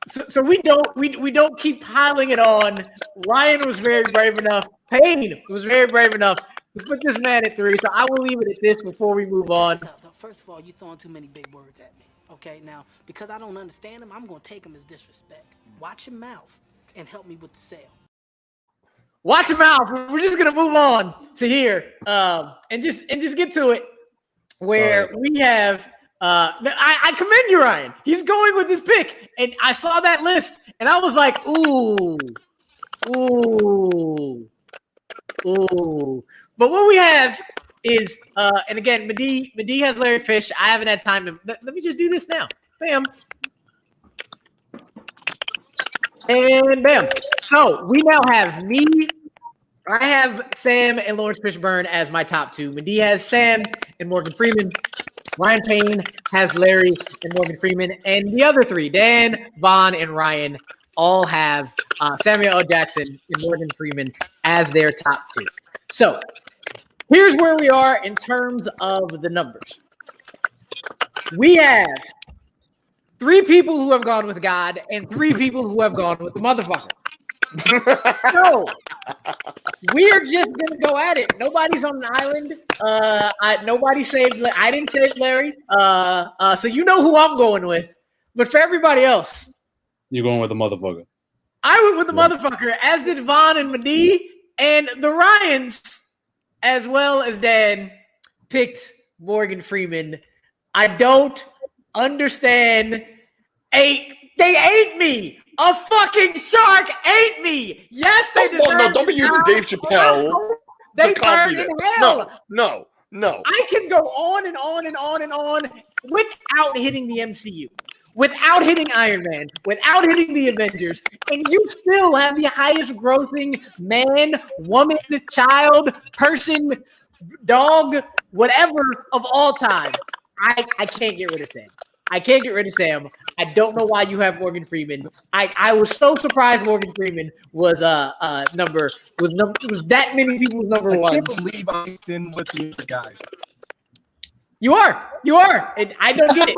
so we don't keep piling it on. Ryan was very brave enough. Payne was very brave enough to put this man at 3. So I will leave it at this before we move on. First of all, you're throwing too many big words at me. Okay, now because I don't understand them, I'm gonna take them as disrespect. Watch your mouth and help me with the sale. Watch your mouth. We're just gonna move on to here, and just get to it. Where we have, I commend you, Ryan. He's going with his pick, and I saw that list, and I was like, ooh. But what we have is, and again, Madi has Larry Fish. I haven't had time to. Let me just do this now. Bam. And bam. So we now have me. I have Sam and Lawrence Fishburne as my top 2. Madi has Sam and Morgan Freeman. Ryan Payne has Larry and Morgan Freeman. And the other 3, Dan, Vaughn, and Ryan, all have Samuel L. Jackson and Morgan Freeman as their top 2. So here's where we are in terms of the numbers. We have 3 people who have gone with God and 3 people who have gone with the motherfucker. So we are just gonna go at it. Nobody's on an island. Nobody saved. I didn't save Larry. So you know who I'm going with. But for everybody else, you're going with the motherfucker. I went with the motherfucker, as did Vaughn and Madi, and the Ryans, as well as Dan, picked Morgan Freeman. I don't understand. They ate me. A fucking shark ate me. Yes, they did. No, don't be using Dave Chappelle. They to copy burned in this. hell. No. I can go on and on and on and on without hitting the MCU, without hitting Iron Man, without hitting the Avengers, and you still have the highest grossing man, woman, child, person, dog, whatever of all time. I can't get rid of Sam. I can't get rid of Sam. I don't know why you have Morgan Freeman. I was so surprised Morgan Freeman was that many people's number one. I can't believe I'm mixed in with the other guys. You are, and I don't get it.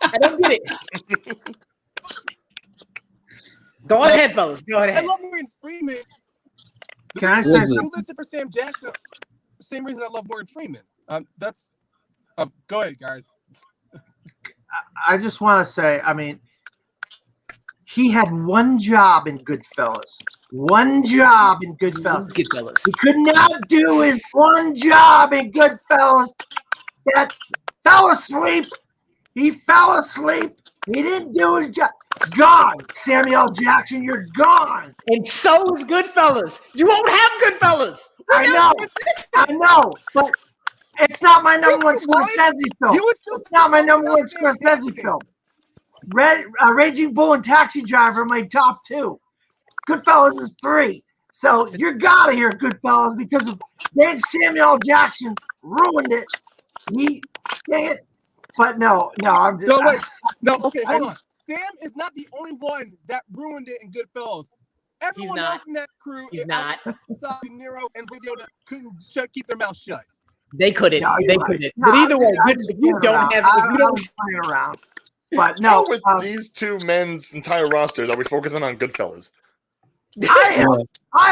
I don't get it. Go ahead, fellas. Go ahead. I love Morgan Freeman. Can I say you listen for Sam Jackson? The same reason I love Morgan Freeman. Go ahead, guys. I just want to say, I mean, he had one job in Goodfellas. One job in Goodfellas. He could not do his one job in Goodfellas. That fell asleep. He fell asleep. He didn't do his job. Gone. Samuel Jackson, you're gone. And so is Goodfellas. You won't have Goodfellas. I know, but it's not my number one Scorsese film. It's not my number one Scorsese film. Raging Bull and Taxi Driver are my top two. Goodfellas is 3. So you gotta hear Goodfellas because of Samuel Jackson ruined it. Dang it. But no, I'm just Okay, hold on. Sam is not the only one that ruined it in Goodfellas. Everyone else in that crew, Nero and Leota couldn't keep their mouth shut. They couldn't. Couldn't. But either way, you don't have. You don't play around. But no, with these two men's entire rosters, are we focusing on Goodfellas? I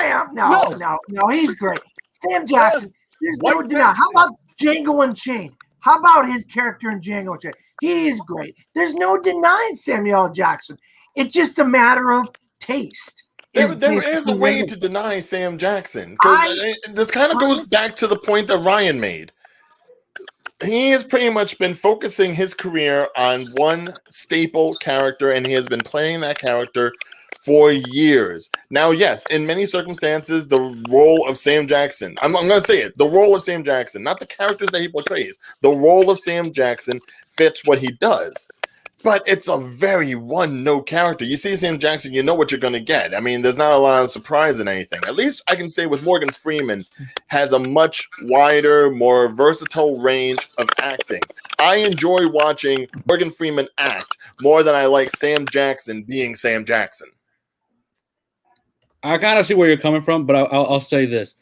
am. No, he's great. Sam Jackson. There's no denying. How about Django Unchained? How about his character in Django Unchained? He's great. There's no denying Samuel Jackson. It's just a matter of taste. There is a way to deny Sam Jackson. Because this kind of goes back to the point that Ryan made. He has pretty much been focusing his career on one staple character, and he has been playing that character for years. Now, yes, in many circumstances, the role of Sam Jackson, I'm going to say it, the role of Sam Jackson, not the characters that he portrays, the role of Sam Jackson fits what he does. But it's a very one-note character. You see Sam Jackson, you know what you're going to get. I mean, there's not a lot of surprise in anything. At least I can say with Morgan Freeman has a much wider, more versatile range of acting. I enjoy watching Morgan Freeman act more than I like Sam Jackson being Sam Jackson. I kind of see where you're coming from, but I'll say this.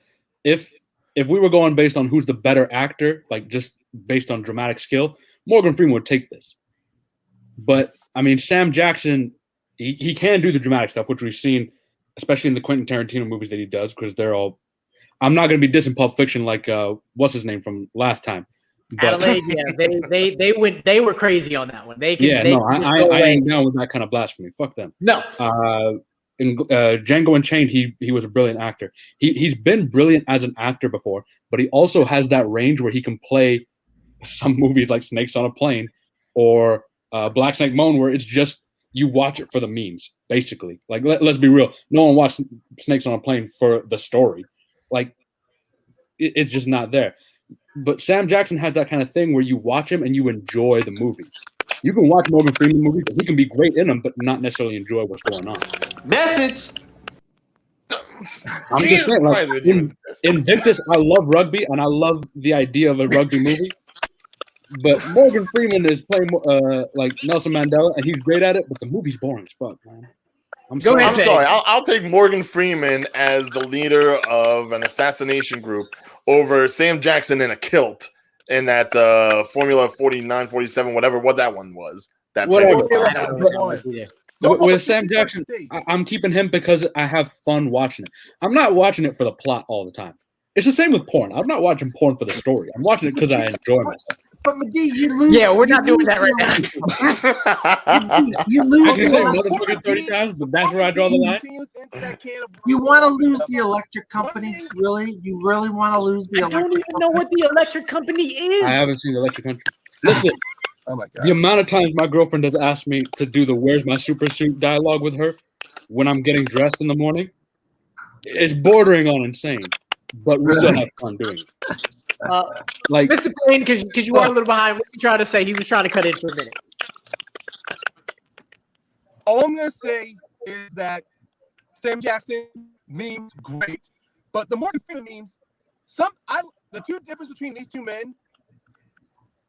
If we were going based on who's the better actor, like just based on dramatic skill, Morgan Freeman would take this. But, I mean, Sam Jackson, he can do the dramatic stuff, which we've seen, especially in the Quentin Tarantino movies that he does, because they're all – I'm not going to be dissing Pulp Fiction like what's his name from last time. But, Adelaide, yeah, they were crazy on that one. I ain't down with that kind of blasphemy. Fuck them. No. In Django Unchained, he was a brilliant actor. He's been brilliant as an actor before, but he also has that range where he can play some movies like Snakes on a Plane or – Black Snake Moan, where it's just you watch it for the memes, basically. Like, let's be real. No one watched Snakes on a Plane for the story. Like, it's just not there. But Sam Jackson has that kind of thing where you watch him and you enjoy the movies. You can watch Morgan Freeman movies and he can be great in them, but not necessarily enjoy what's going on. Message. I'm just saying, like, Invictus, I love rugby and I love the idea of a rugby movie. But Morgan Freeman is playing like Nelson Mandela, and he's great at it. But the movie's boring as fuck, man. I'm sorry. I'll take Morgan Freeman as the leader of an assassination group over Sam Jackson in a kilt in that Formula 49, 47, whatever what that one was. With Sam Jackson, I'm keeping him because I have fun watching it. I'm not watching it for the plot all the time. It's the same with porn. I'm not watching porn for the story. I'm watching it because I enjoy myself. But McGee, you lose. Yeah, we're not doing that right now. You lose. I can say motherfucker 30 times, but that's where I draw the line. You want to lose the electric company? Really? You really want to lose the electric company? I don't even know what the electric company is. I haven't seen the electric company. Listen, Oh my god. The amount of times my girlfriend has asked me to do the "Where's my super suit" dialogue with her when I'm getting dressed in the morning, it's bordering on insane. But we still have fun doing it. Like Mr. Payne, because you are a little behind. What you trying to say? He was trying to cut in for a minute. All I'm gonna say is that Sam Jackson memes great, but the Morgan Freeman memes, the two difference between these two men.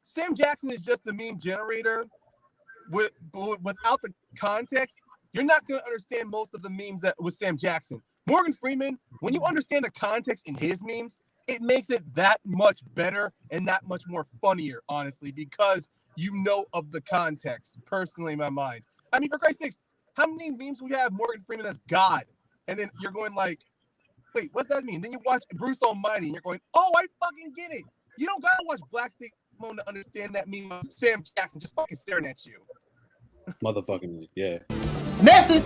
Sam Jackson is just a meme generator. Without the context, you're not gonna understand most of the memes that with Sam Jackson. Morgan Freeman, when you understand the context in his memes, it makes it that much better and that much more funnier, honestly, because you know of the context. Personally, in my mind. I mean, for Christ's sakes, how many memes we have Morgan Freeman as God? And then you're going like, wait, what's that mean? Then you watch Bruce Almighty and you're going, oh, I fucking get it. You don't gotta watch Black State Moan to understand that meme of Sam Jackson just fucking staring at you. Motherfucking yeah. Message.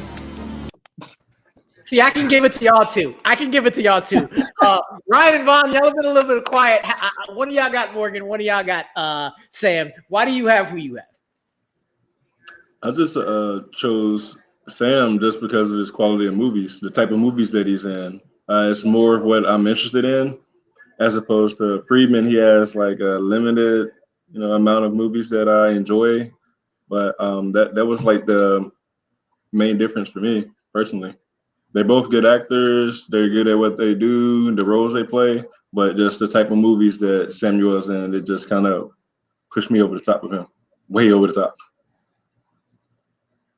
See, I can give it to y'all too. Ryan and Vaughn, y'all have been a little bit quiet. One of y'all got Morgan. One of y'all got Sam. Why do you have who you have? I just chose Sam just because of his quality of movies, the type of movies that he's in. It's more of what I'm interested in, as opposed to Freeman. He has like a limited, amount of movies that I enjoy, but that was like the main difference for me personally. They're both good actors. They're good at what they do, the roles they play, but just the type of movies that Samuel's in, it just kind of pushed me over the top of him, way over the top.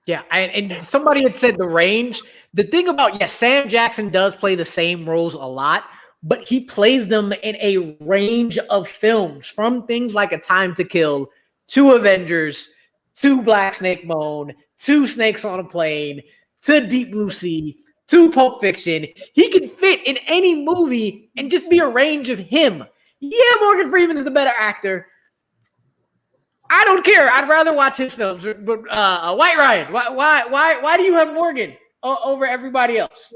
Yeah, and somebody had said the range. The thing about, Sam Jackson does play the same roles a lot, but he plays them in a range of films, from things like A Time to Kill, to Avengers, to Black Snake Moan, to Snakes on a Plane, to Deep Blue Sea, to Pulp Fiction. He can fit in any movie and just be a range of him. Yeah, Morgan Freeman is the better actor. I don't care. I'd rather watch his films. But White Ryan, why do you have Morgan over everybody else?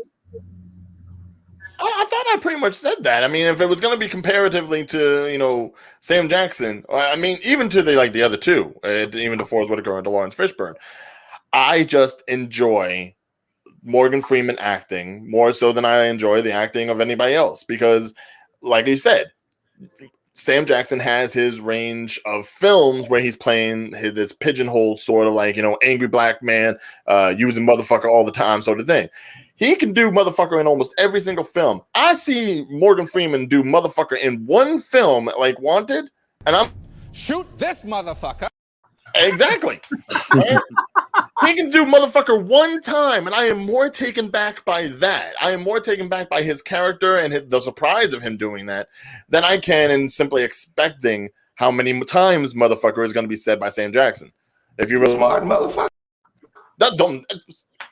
I thought I pretty much said that. I mean, if it was going to be comparatively to Sam Jackson, I mean, even to the other two, even to Forrest Whitaker and to Lawrence Fishburne, I just enjoy Morgan Freeman acting more so than I enjoy the acting of anybody else, because, like you said, Sam Jackson has his range of films where he's playing this pigeonhole sort of angry black man using motherfucker all the time sort of thing. He can do motherfucker in almost every single film. I see Morgan Freeman do motherfucker in one film, like Wanted, and I'm shoot this motherfucker. Exactly. Right? He can do motherfucker one time, and I am more taken back by that. I am more taken back by his character and the surprise of him doing that than I can in simply expecting how many times motherfucker is going to be said by Sam Jackson. If you really smart motherfucker. Don't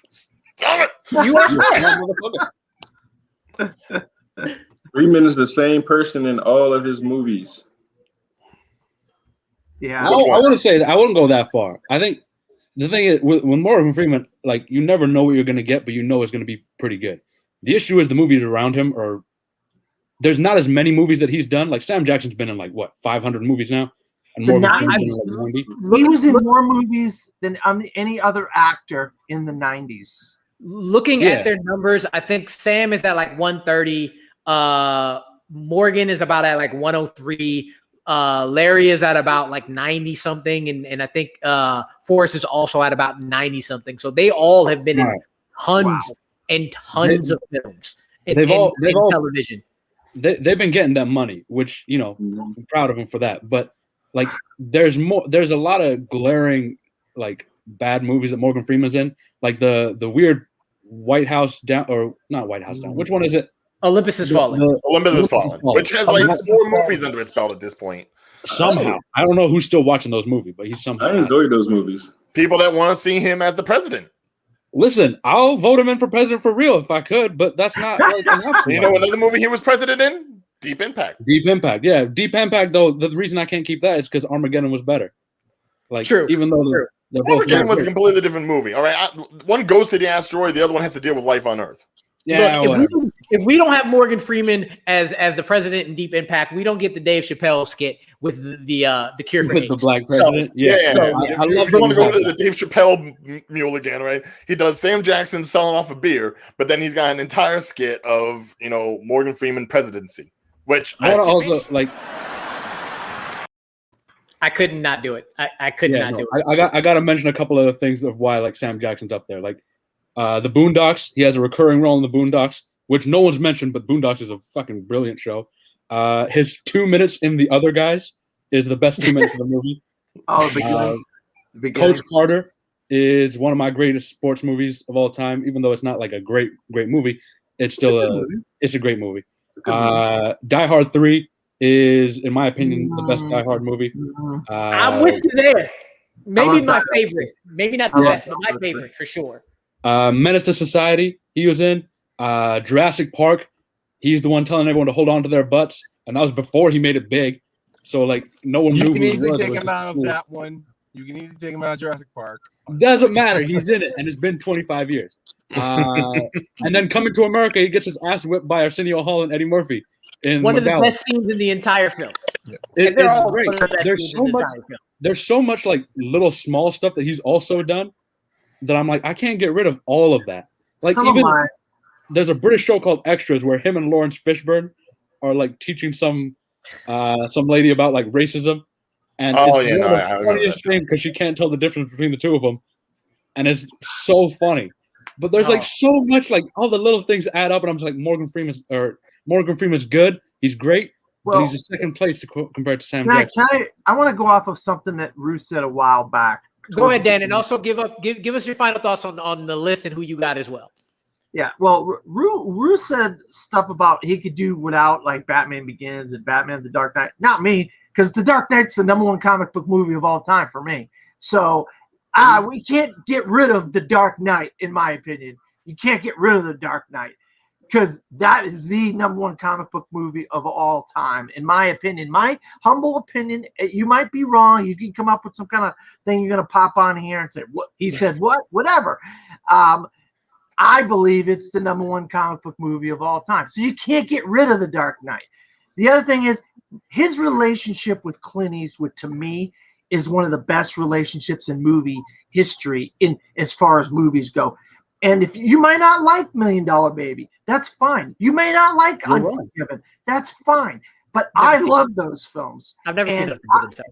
stop it. You are smart motherfucker. Freeman is the same person in all of his movies. Yeah, I wouldn't say that. I wouldn't go that far. I think the thing is, with Morgan Freeman, you never know what you're going to get, but you know it's going to be pretty good. The issue is the movies around him there's not as many movies that he's done. Like Sam Jackson's been in 500 movies now, and Morgan Freeman's been in 90. He was in more movies than any other actor in the 90s. Looking at their numbers, I think Sam is at 130. Morgan is about at 103. Larry is at about 90 something, and I think Forrest is also at about 90 something. So they all have been in tons and tons of films in television. They've been getting that money, which I'm proud of them for that. But there's a lot of glaring bad movies that Morgan Freeman's in, like the weird White House Down, or not White House Down. Which one is it? Olympus Has Fallen. Olympus Has Fallen, which has 4 movies under its belt at this point. Somehow. I don't know who's still watching those movies, but he's somehow. I enjoyed those movies. People that want to see him as the president. Listen, I'll vote him in for president for real if I could, but that's not enough. You know another movie he was president in? Deep Impact. Deep Impact, yeah. Deep Impact, though, the reason I can't keep that is because Armageddon was better. True. Even though they're both Armageddon was a completely different movie. All right, one goes to the asteroid, the other one has to deal with life on Earth. Yeah, look, if we don't have Morgan Freeman as the president in Deep Impact, we don't get the Dave Chappelle skit with the cure for With AIDS. the black president. Yeah, So, I love if you want to go that. to the Dave Chappelle mule again, right? He does Sam Jackson selling off a beer, but then he's got an entire skit of Morgan Freeman presidency, which I want to also like. I couldn't not do it. I could not do it. I got to mention a couple of things of why like Sam Jackson's up there. Like the Boondocks, he has a recurring role in the Boondocks, which no one's mentioned, but Boondocks is a fucking brilliant show. His 2 minutes in The Other Guys is the best 2 minutes of the movie. Oh, the beginning. Coach Carter is one of my greatest sports movies of all time. Even though it's not like a great movie, it's still it's a great movie. Die Hard 3 is, in my opinion, the best Die Hard movie. I'm with you there. Maybe my favorite. Maybe not the best, but my favorite for sure. Menace to Society, he was in. Jurassic Park, he's the one telling everyone to hold on to their butts, and that was before he made it big. So like no one knew. You can who he easily was. take him out of that one. You can easily take him out of Jurassic Park. Doesn't matter. He's in it, and it's been 25 years. And then Coming to America, he gets his ass whipped by Arsenio Hall and Eddie Murphy. One of the best scenes in the entire film. It's great. There's so much like little small stuff that he's also done that I'm like, I can't get rid of all of that. Like there's a British show called Extras where him and Lawrence Fishburne are like teaching some lady about like racism. And it's one of the funniest thing because she can't tell the difference between the two of them. And it's so funny. But there's like so much, like all the little things add up, and I'm just like, Morgan Freeman's good. He's great, but he's a second place compared to Sam Jackson. I want to go off of something that Ru said a while back. Go ahead, Dan, and also give us your final thoughts on the list and who you got as well. Yeah, well, Ru said stuff about he could do without like Batman Begins and Batman The Dark Knight. Not me, because The Dark Knight's the #1 comic book movie of all time for me. So we can't get rid of The Dark Knight, in my opinion. You can't get rid of The Dark Knight because that is the #1 comic book movie of all time, in my opinion. My humble opinion. You might be wrong. You can come up with some kind of thing you're going to pop on here and say, "What he said? What? Whatever." I believe it's the #1 comic book movie of all time. So you can't get rid of The Dark Knight. The other thing is his relationship with Clint Eastwood, to me, is one of the best relationships in movie history in as far as movies go. And if you might not like $1 Million Baby, that's fine. You may not like Unforgiven, that's fine. But I love those films. I've never seen Unforgiven.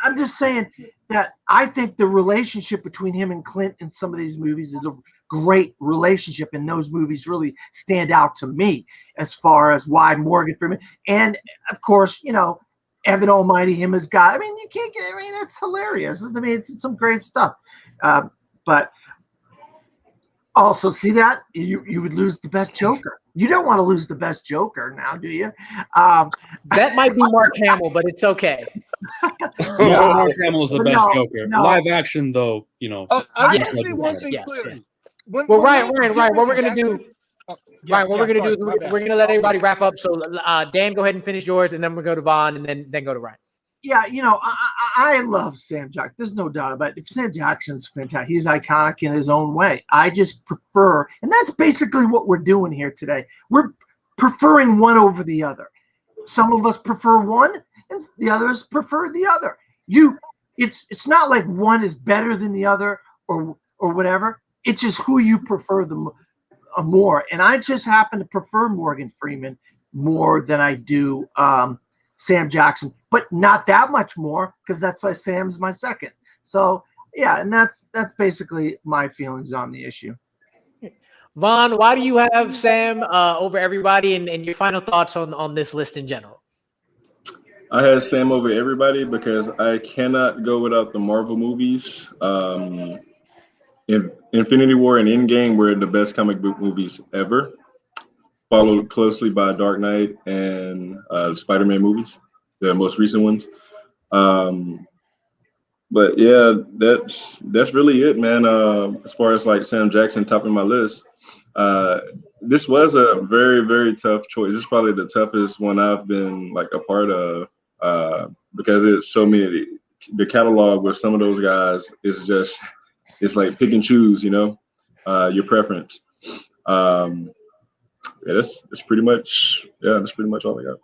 I'm just saying that I think the relationship between him and Clint in some of these movies is a great relationship, and those movies really stand out to me as far as why Morgan Freeman, and of course, Evan Almighty, him as God. I mean, you can't get. I mean, it's hilarious. I mean, it's some great stuff. But also, see that you would lose the best Joker. You don't want to lose the best Joker now, do you? That might be Mark Hamill, but it's okay. Mark Hamill is the best Joker. Live action, though, I can see one thing clearly. Well, Ryan, what we're gonna do? Ryan, what we're gonna do is we're gonna let everybody wrap up. So, Dan, go ahead and finish yours, and then we'll go to Vaughn, and then go to Ryan. Yeah, I love Sam Jackson. There's no doubt about it. Sam Jackson's fantastic. He's iconic in his own way. I just prefer, and that's basically what we're doing here today. We're preferring one over the other. Some of us prefer one, and the others prefer the other. It's not like one is better than the other or whatever. It's just who you prefer more. And I just happen to prefer Morgan Freeman more than I do Sam Jackson, but not that much more because that's why Sam's my second. So yeah, and that's basically my feelings on the issue. Vaughn, why do you have Sam over everybody, and your final thoughts on this list in general? I had Sam over everybody because I cannot go without the Marvel movies. Infinity War and Endgame were the best comic book movies ever, followed closely by Dark Knight and Spider-Man movies, the most recent ones. But yeah, that's really it, man. As far as like Sam Jackson topping my list, this was a very, very tough choice. This is probably the toughest one I've been like a part of because it's so many. The catalog with some of those guys is just. It's like pick and choose, your preference. yeah, that's pretty much all I got.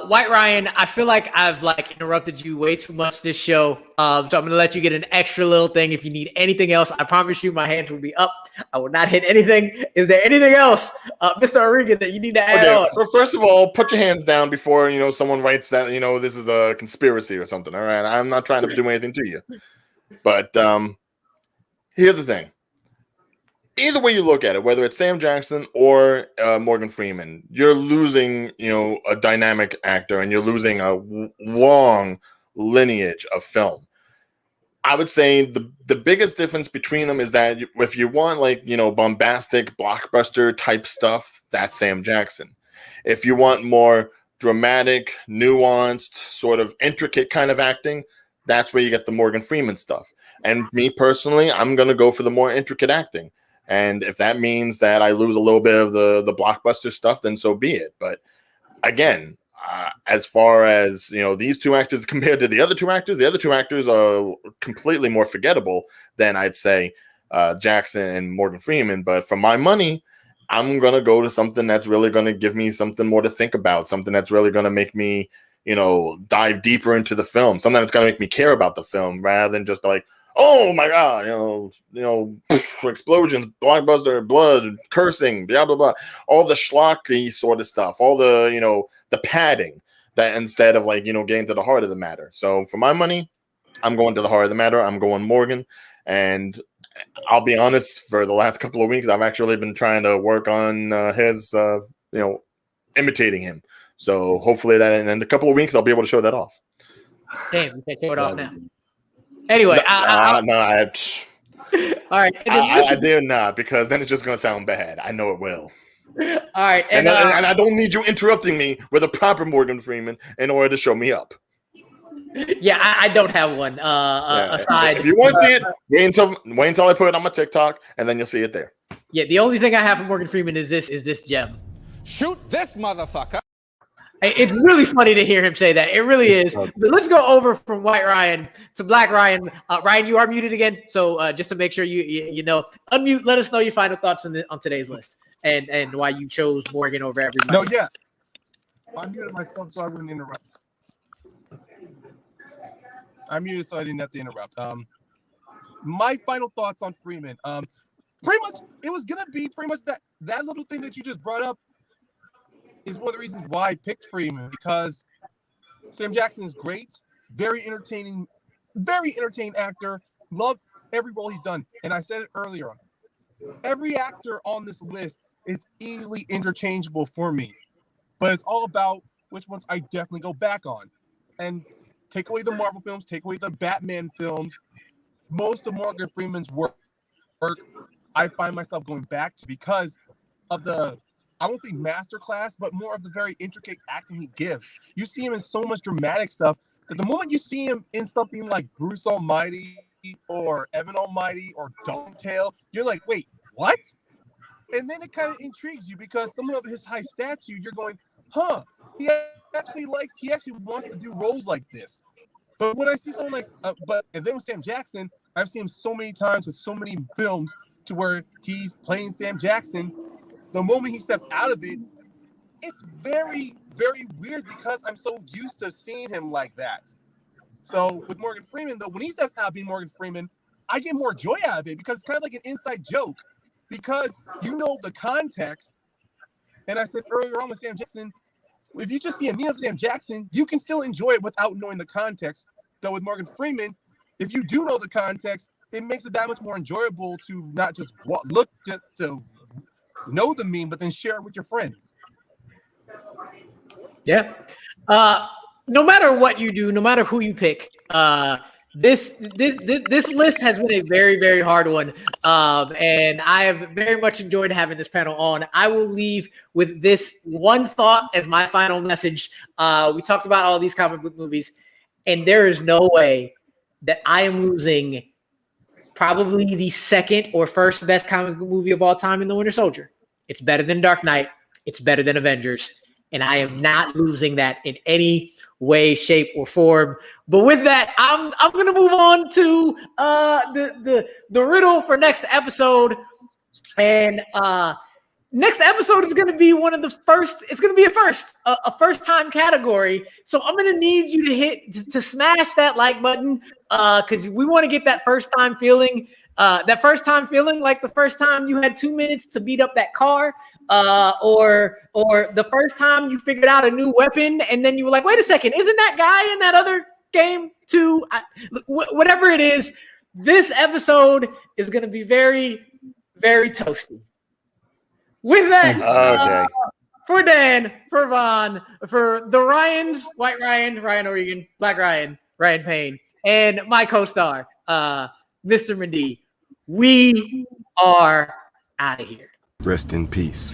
White Ryan, I feel like I've interrupted you way too much this show. So I'm gonna let you get an extra little thing. If you need anything else, I promise you my hands will be up. I will not hit anything. Is there anything else, Mr. O'Regan, that you need to add on? So first of all, put your hands down before someone writes that this is a conspiracy or something. All right, I'm not trying to do anything to you, but here's the thing. Either way you look at it, whether it's Sam Jackson or Morgan Freeman, you're losing, a dynamic actor, and you're losing a long lineage of film. I would say the biggest difference between them is that if you want bombastic blockbuster type stuff, that's Sam Jackson. If you want more dramatic, nuanced, sort of intricate kind of acting, that's where you get the Morgan Freeman stuff. And me personally, I'm going to go for the more intricate acting. And if that means that I lose a little bit of the blockbuster stuff, then so be it. But again, as far as these two actors compared to the other two actors are completely more forgettable than I'd say Jackson and Morgan Freeman. But for my money, I'm gonna go to something that's really gonna give me something more to think about, something that's really gonna make me dive deeper into the film, something that's gonna make me care about the film rather than just like, oh my God, explosions, blockbuster, blood, cursing, blah, blah, blah. All the schlocky sort of stuff, all the, the padding that instead of getting to the heart of the matter. So for my money, I'm going to the heart of the matter. I'm going Morgan. And I'll be honest, for the last couple of weeks, I've actually been trying to work on his, imitating him. So hopefully that in a couple of weeks, I'll be able to show that off. Damn, you can't show it off now. Anyway, all right. I dare not, because then it's just going to sound bad. I know it will. All right. And I don't need you interrupting me with a proper Morgan Freeman in order to show me up. Yeah, I don't have one aside. If you want to see it, wait until I put it on my TikTok, and then you'll see it there. Yeah, the only thing I have for Morgan Freeman is this gem. Shoot this motherfucker. It's really funny to hear him say that. It really is. But let's go over from White Ryan to Black Ryan. Ryan, you are muted again. So just to make sure you know, unmute. Let us know your final thoughts on today's list and why you chose Morgan over everybody. No, yeah. I muted myself so I wouldn't interrupt. I muted so I didn't have to interrupt. My final thoughts on Freeman. Pretty much, it was gonna be pretty much that little thing that you just brought up is one of the reasons why I picked Freeman, because Sam Jackson is great, very entertaining actor. Love every role he's done. And I said it earlier on. Every actor on this list is easily interchangeable for me. But it's all about which ones I definitely go back on. And take away the Marvel films, take away the Batman films, most of Morgan Freeman's work I find myself going back to because of the, I won't say masterclass, but more of the very intricate acting he gives. You see him in so much dramatic stuff that the moment you see him in something like Bruce Almighty or Evan Almighty or Dogtail, you're like, wait, what? And then it kind of intrigues you because some of his high stature, you're going, huh, he actually wants to do roles like this. But when I see someone like, and then with Sam Jackson, I've seen him so many times with so many films to where he's playing Sam Jackson. The moment he steps out of it, it's very, very weird because I'm so used to seeing him like that. So with Morgan Freeman, though, when he steps out being Morgan Freeman, I get more joy out of it because it's kind of like an inside joke because you know the context. And I said earlier on with Sam Jackson, if you just see a meme of Sam Jackson, you can still enjoy it without knowing the context. Though with Morgan Freeman, if you do know the context, it makes it that much more enjoyable to not just look to know the meme, but then share it with your friends. Yeah. No matter what you do, no matter who you pick, this list has been a very, very hard one. And I have very much enjoyed having this panel on. I will leave with this one thought as my final message. We talked about all these comic book movies, and there is no way that I am losing probably the second or first best comic book movie of all time in The Winter Soldier. It's better than Dark Knight. It's better than Avengers. And I am not losing that in any way, shape, or form. But with that, I'm going to move on to the riddle for next episode. And next episode is going to be one of the first. It's going to be a first time category. So I'm going to need you to smash that like button because we want to get that first time feeling. That first time feeling like the first time you had 2 minutes to beat up that car, or the first time you figured out a new weapon and then you were like, wait a second, isn't that guy in that other game too? Whatever it is, this episode is going to be very, very toasty. With that, for Dan, for Vaughn, for the Ryans, White Ryan, Ryan O'Regan, Black Ryan, Ryan Payne, and my co-star, Mr. Medee, we are out of here. Rest in peace.